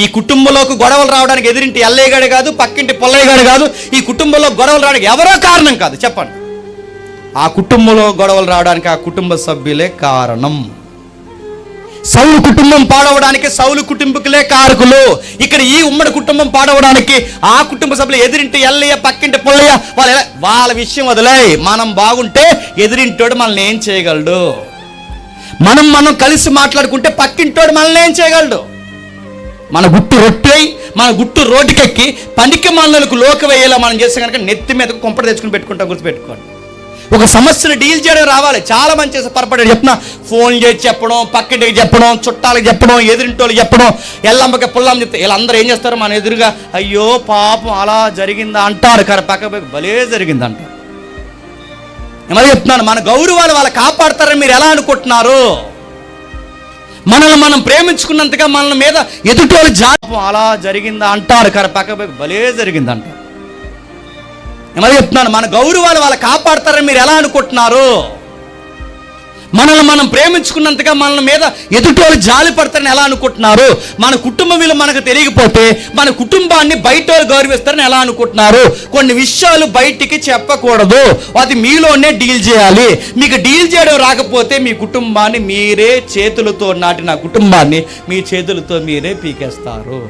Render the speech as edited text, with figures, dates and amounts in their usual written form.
ఈ కుటుంబంలోకి గొడవలు రావడానికి ఎదురింటి ఎల్లయ్యగాడు కాదు, పక్కింటి పుల్లయ్యగాడు కాదు, ఈ కుటుంబంలో గొడవలు రావడానికి ఎవరో కారణం కాదు. చెప్పండి, ఆ కుటుంబంలో గొడవలు రావడానికి ఆ కుటుంబ సభ్యులే కారణం. సౌలు కుటుంబం పాడవడానికి సౌలు కుటుంబకులే కారకులు. ఇక్కడ ఈ ఉమ్మడి కుటుంబం పాడవడానికి ఆ కుటుంబ సభ్యులు, ఎదురింటి ఎల్లయ్య, పక్కింటి పుల్లయ్య, వాళ్ళ విషయం వదిలే. మనం బాగుంటే ఎదురింటోడు మనల్ని ఏం చేయగలడు? మనం కలిసి మాట్లాడుకుంటే పక్కింటోడు మనల్ని ఏం చేయగలడు? మన గుట్టు రొట్టె, మన గుట్టు రోడ్డుకెక్కి పనికి మనలకు లోకి వేయేలా మనం చేస్తే కనుక నెత్తి మీదకు కొంపట తెచ్చుకుని పెట్టుకుంటాం. గుర్తుపెట్టుకోండి, ఒక సమస్యను డీల్ చేయడం రావాలి. చాలా మంది చేసే పొరపాటు చెప్తున్నా, ఫోన్ చేసి చెప్పడం, పక్కింటికి చెప్పడం, చుట్టాలకు చెప్పడం, ఎదురింటోళ్ళకి చెప్పడం, ఎల్లమ్మకి పుల్లమ్మ చెప్తే వీళ్ళందరూ ఏం చేస్తారు? మన ఎదురుగా అయ్యో పాపం అలా జరిగిందా అంటారు, కానీ పక్క భలే జరిగింది అంటారు. మరి చెప్తున్నాను, మన గౌరవాన్ని వాళ్ళు కాపాడతారని మీరు ఎలా అనుకుంటున్నారు? మనల్ని మనం ప్రేమించుకున్నంతగా మన మీద ఎదుటోళ్ళు జాపం అలా జరిగిందా అంటారు, కానీ పక్క భలే జరిగింది అంటారు. మరి చెప్తున్నాను, మన గౌరవాన్ని వాళ్ళు కాపాడతారని మీరు ఎలా అనుకుంటున్నారు? మనల్ని మనం ప్రేమించుకున్నంతగా మన మీద ఎదుటోళ్ళు జాలి పడతారని ఎలా అనుకుంటున్నారు? మన కుటుంబం విలువ మనకు తెలియకపోతే మన కుటుంబాన్ని బయట వాళ్ళు గౌరవిస్తారని ఎలా అనుకుంటున్నారు? కొన్ని విషయాలు బయటికి చెప్పకూడదు, అది మీలోనే డీల్ చేయాలి. మీకు డీల్ చేయడం రాకపోతే మీ కుటుంబాన్ని మీరే చేతులతో నాటిన కుటుంబాన్ని మీ చేతులతో మీరే పీకేస్తారు.